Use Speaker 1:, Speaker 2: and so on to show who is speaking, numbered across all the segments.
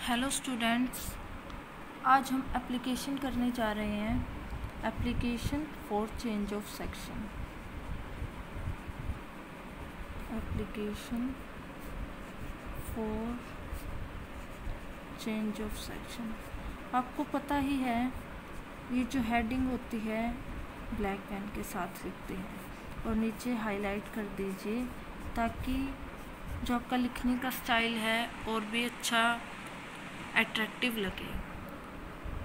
Speaker 1: Hello students, आज हम application करने जा रहे हैं। Application for change of section. Application for change of section. आपको पता ही है, ये जो हेडिंग होती है ब्लैक पेन के साथ लिखते हैं और नीचे हाईलाइट कर दीजिए ताकि जो आपका लिखने का स्टाइल है और भी अच्छा अट्रैक्टिव लगे।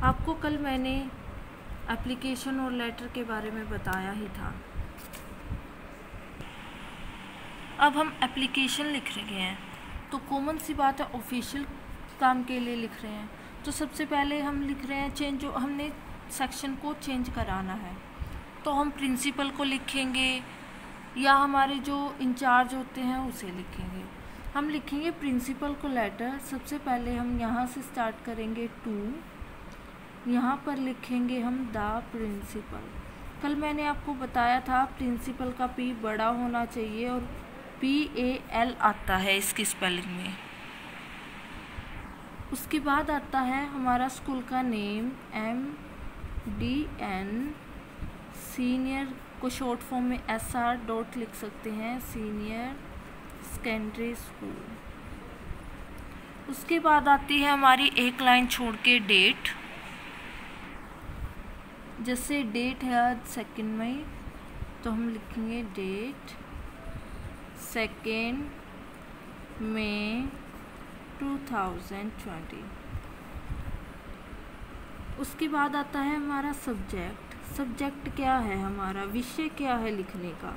Speaker 1: आपको कल मैंने एप्लीकेशन और लेटर के बारे में बताया ही था। अब हम एप्लीकेशन लिख रहे हैं तो कॉमन सी बात है, ऑफिशियल काम के लिए लिख रहे हैं तो सबसे पहले हम लिख रहे हैं चेंज, जो हमने सेक्शन को चेंज कराना है तो हम प्रिंसिपल को लिखेंगे या हमारे जो इंचार्ज होते हैं उसे लिखेंगे। हम लिखेंगे प्रिंसिपल को लेटर। सबसे पहले हम यहाँ से स्टार्ट करेंगे टू, यहाँ पर लिखेंगे हम द प्रिंसिपल। कल मैंने आपको बताया था प्रिंसिपल का पी बड़ा होना चाहिए और PAL आता है इसकी स्पेलिंग में। उसके बाद आता है हमारा स्कूल का नेम MDN, सीनियर को शॉर्ट फॉर्म में SR डॉट लिख सकते हैं, सीनियर सेकेंडरी स्कूल। उसके बाद आती है हमारी एक लाइन छोड़ के डेट। जैसे डेट है आज 2 मई तो हम लिखेंगे डेट 2 मई 2020। उसके बाद आता है हमारा सब्जेक्ट। सब्जेक्ट क्या है हमारा, विषय क्या है लिखने का,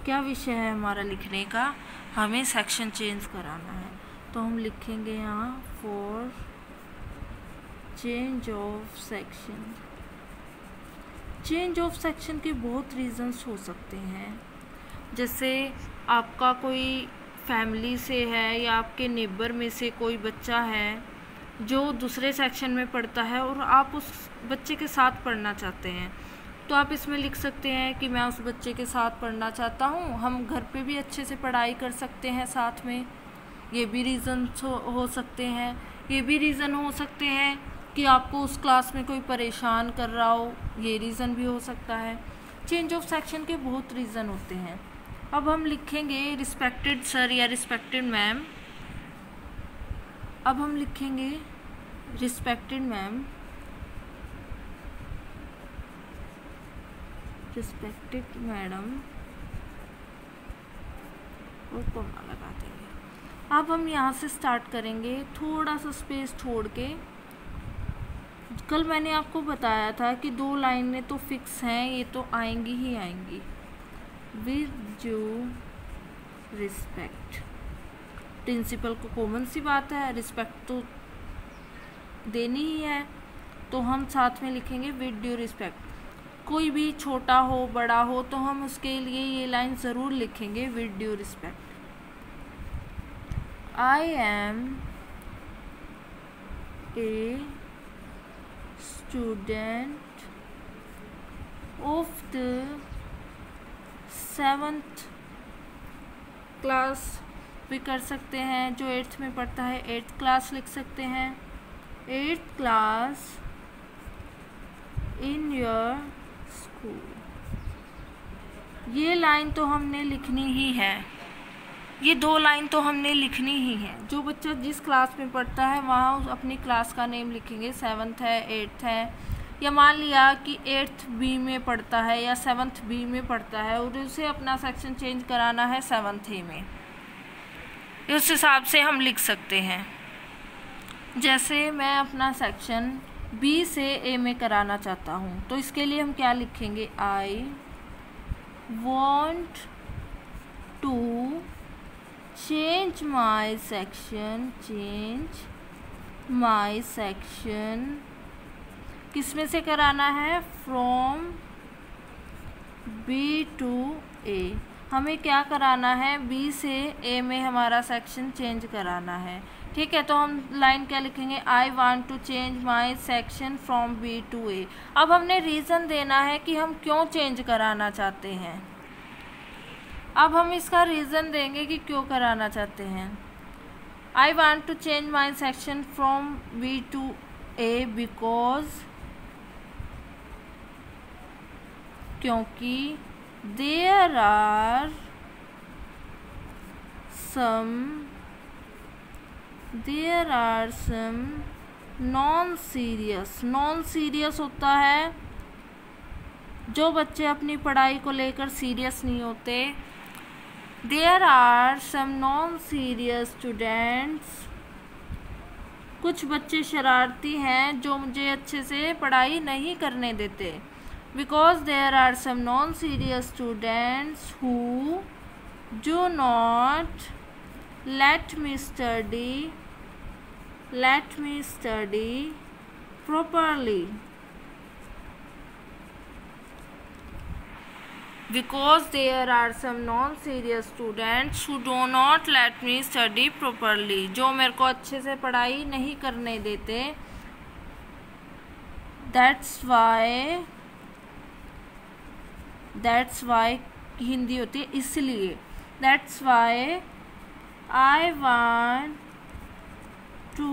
Speaker 1: क्या विषय है हमारा लिखने का, हमें सेक्शन चेंज कराना है तो हम लिखेंगे यहाँ for change of section. Change of section के बहुत रीज़न्स हो सकते हैं, जैसे आपका कोई फैमिली से है या आपके नेबर में से कोई बच्चा है जो दूसरे सेक्शन में पढ़ता है और आप उस बच्चे के साथ पढ़ना चाहते हैं तो आप इसमें लिख सकते हैं कि मैं उस बच्चे के साथ पढ़ना चाहता हूँ। हम घर पे भी अच्छे से पढ़ाई कर सकते हैं साथ में, ये भी रीज़न हो सकते हैं। ये भी रीज़न हो सकते हैं कि आपको उस क्लास में कोई परेशान कर रहा हो, ये रीज़न भी हो सकता है। चेंज ऑफ सेक्शन के बहुत रीज़न होते हैं। अब हम लिखेंगे रिस्पेक्टेड सर या रिस्पेक्टेड मैम। अब हम लिखेंगे रिस्पेक्टेड मैम, रिस्पेक्टेड मैडम और कॉमा लगा देंगे। अब हम यहाँ से स्टार्ट करेंगे, थोड़ा सा स्पेस छोड़ के। कल मैंने आपको बताया था कि 2 लाइनें तो फिक्स हैं, ये तो आएंगी ही आएंगी। विद ड्यू रिस्पेक्ट, प्रिंसिपल को कॉमन सी बात है, रिस्पेक्ट तो देनी ही है तो हम साथ में लिखेंगे विद ड्यू रिस्पेक्ट। कोई भी छोटा हो बड़ा हो तो हम उसके लिए ये लाइन ज़रूर लिखेंगे with due respect. I am a student of the 7th class भी कर सकते हैं, जो 8th में पढ़ता है 8th क्लास लिख सकते हैं, 8th class in your school. ये लाइन तो हमने लिखनी ही है, ये 2 लाइन तो हमने लिखनी ही है। जो बच्चा जिस क्लास में पढ़ता है वहाँ अपनी क्लास का नेम लिखेंगे, 7th है 8th है, या मान लिया कि 8th B में पढ़ता है या 7th B में पढ़ता है और उसे अपना सेक्शन चेंज कराना है 7th A में, उस हिसाब से हम लिख सकते हैं। जैसे मैं अपना सेक्शन B से A में कराना चाहता हूँ तो इसके लिए हम क्या लिखेंगे, I want to change my section, change my section किस में से कराना है, फ्रॉम B to A। हमें क्या कराना है, B से A में हमारा सेक्शन चेंज कराना है। ठीक है, तो हम लाइन क्या लिखेंगे, I want to change my section from B to A। अब हमने रीज़न देना है कि हम क्यों चेंज कराना चाहते हैं। अब हम इसका रीज़न देंगे कि क्यों कराना चाहते हैं। I want to change my section from B to A because क्योंकि there are some non serious होता है जो बच्चे अपनी पढ़ाई को लेकर सीरियस नहीं होते। There are some non serious students, कुछ बच्चे शरारती हैं जो मुझे अच्छे से पढ़ाई नहीं करने देते। Because there are some non serious students who do not let me study properly, because there are some non-serious students who do not let me study properly, जो मेरे को अच्छे से पढ़ाई नहीं करने देते। that's why हिंदी होती है इसलिए। that's why I want to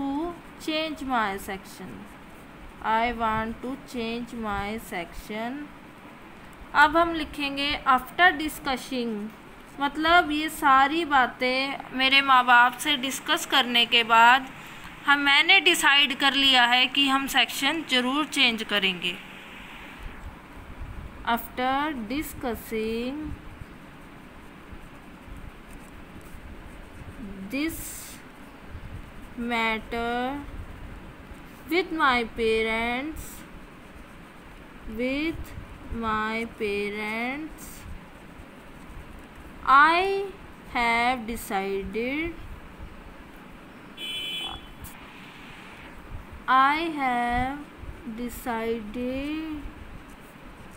Speaker 1: change my section। अब हम लिखेंगे आफ्टर डिस्कसिंग, मतलब ये सारी बातें मेरे माँ बाप से डिस्कस करने के बाद मैंने डिसाइड कर लिया है कि हम सेक्शन ज़रूर चेंज करेंगे। After discussing this matter with my parents, I have decided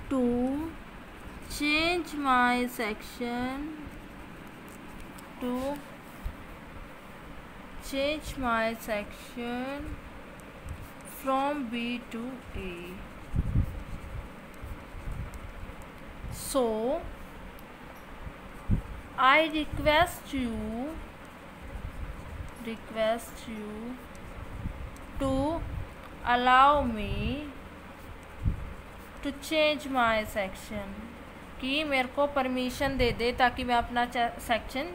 Speaker 1: to change my section from B to A. So I request you to allow me to change my section, कि मेरे को permission दे दे ताकि मैं अपना section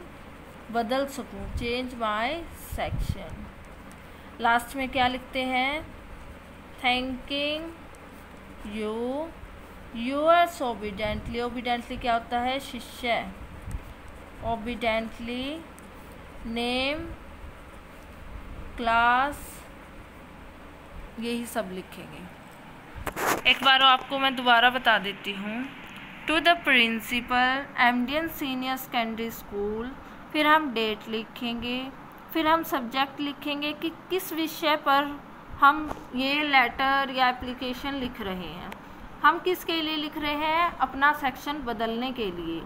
Speaker 1: बदल सकूं। Change my section. Last में क्या लिखते हैं? Thanking you are so obediently. Obediently क्या होता है? शिष्य। ओबीडेंटली नेम क्लास, यही सब लिखेंगे। एक बार आपको मैं दोबारा बता देती हूँ। To the principal MDN senior secondary school, फिर हम डेट लिखेंगे, फिर हम सब्जेक्ट लिखेंगे कि किस विषय पर हम ये लेटर या एप्लीकेशन लिख रहे हैं। हम किसके लिए लिख रहे हैं? अपना सेक्शन बदलने के लिए।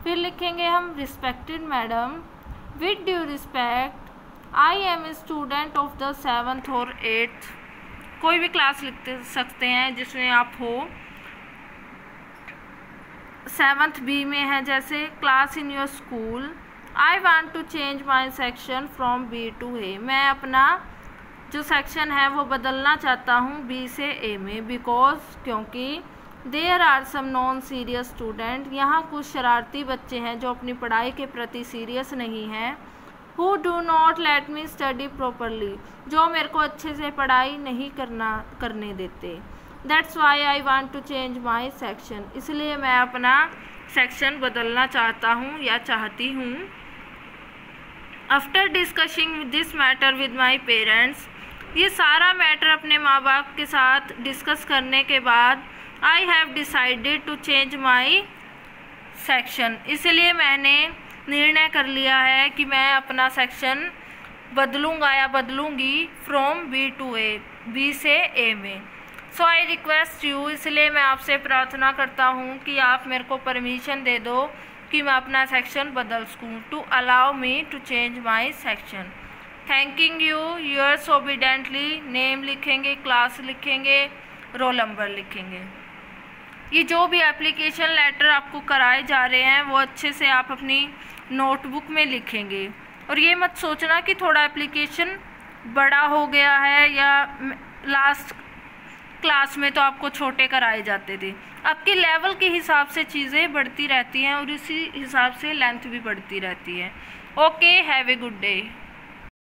Speaker 1: फिर लिखेंगे हम respected madam, with due respect I am a student of the 7th और 8th, कोई भी क्लास लिख सकते हैं जिसमें आप हो। 7th B में है जैसे class in your school. I want to change my section from B to A, मैं अपना जो सेक्शन है वो बदलना चाहता हूँ B से A में। बिकॉज क्योंकि there are some non serious student, यहाँ कुछ शरारती बच्चे हैं जो अपनी पढ़ाई के प्रति सीरियस नहीं हैं। Who do not let me study properly, जो मेरे को अच्छे से पढ़ाई नहीं करने देते। That's why I want to change my section, इसलिए मैं अपना सेक्शन बदलना चाहता हूँ या चाहती हूँ। After discussing this matter with my parents, ये सारा मैटर अपने माँ बाप के साथ डिस्कस करने के बाद I have decided to change my section, इसलिए मैंने निर्णय कर लिया है कि मैं अपना सेक्शन बदलूँगा या बदलूँगी from B to A, B से A में। सो आई रिक्वेस्ट यू, इसलिए मैं आपसे प्रार्थना करता हूँ कि आप मेरे को परमिशन दे दो कि मैं अपना सेक्शन बदल सकूँ। To allow me to change my section. Thanking yours obediently, name लिखेंगे, क्लास लिखेंगे, रोल नंबर लिखेंगे। ये जो भी एप्लीकेशन लेटर आपको कराए जा रहे हैं वो अच्छे से आप अपनी नोटबुक में लिखेंगे। और ये मत सोचना कि थोड़ा एप्लीकेशन बड़ा हो गया है या लास्ट क्लास में तो आपको छोटे कराए जाते थे। आपके लेवल के हिसाब से चीज़ें बढ़ती रहती हैं और इसी हिसाब से लेंथ भी बढ़ती रहती है। Okay, have a good day.